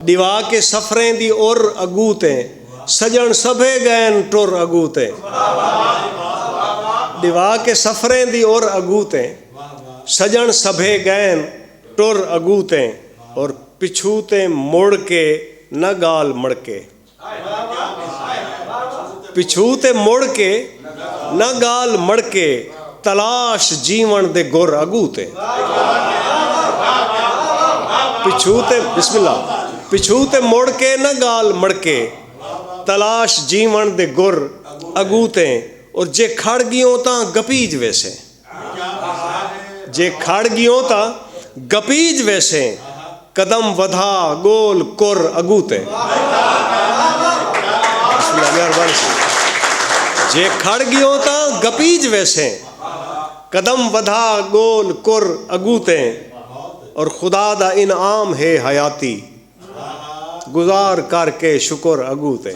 दिवा के सफरें दी और अगूते सजन सभे गैन टुर अगूते। दिवा के सफरें दी और अगूते सजन सभे गैन टुर अगूते। और पिछूते मोड़ के न गाल मड़के। पिछूते मोड़ के न गाल मड़के तलाश जीवन दे गुर अगूते। पिछूते बिस्मिल्लाह पिछूते मोड़ के न गाल मड़के तलाश जीवन दे गुर अगूते। और जे खड़ गियों ता गपीज वैसे। जे खड़ गियों ता गपीज वैसे कदम वधा गोल कुर अगूते। जे खड़ गियों ता गपीज वैसे कदम वधा गोल कुर अगूते। और खुदा दा इनाम है हयाती गुजार करके शुक्र अगूते।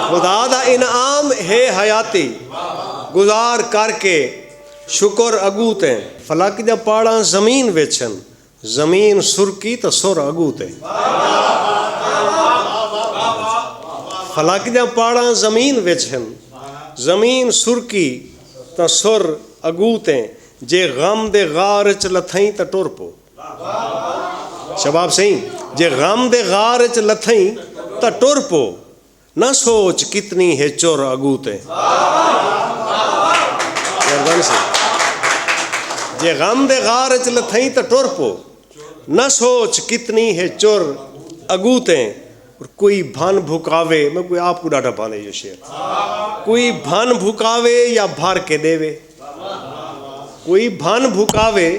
खुदा दा इनाम है हयाती गुजार करके शुक्र अगूते। फलक जा पाड़ा जमीन वेचन जमीन सुरकी तो सुर अगूते। फलक जा पाड़ा जमीन वेचन जमीन सुरकी तो सुर अगूते। जे गम दे गार च लथई तो टुर पो। शबाब सही। जे गम दे गार च लथई तो टुर पो न सोच कितनी है चोर अगूते। जे गम दे गार च लथई तो टुर पो न सोच कितनी है चोर अगूते। और कोई भन भुकावे मैं कोई आपको डाटा पाने ये शेर। कोई भन भुकावे या भर के देवे। कोई भन भुकावे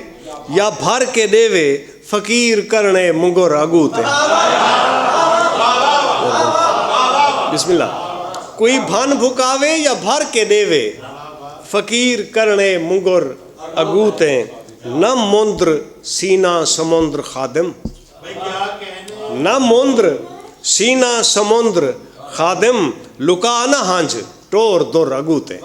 या भर के देवे फकीर करने मुंगुर अगूते। बिस्मिल्लाह। कोई भन भुकावे या भर के देवे फकीर करने मुंगुर अगूते। न मुंद्र सीना समुद्र खादिम न मुंद्र सीना समुद्र खादिम लुका न हंज टोर दुर अगूते।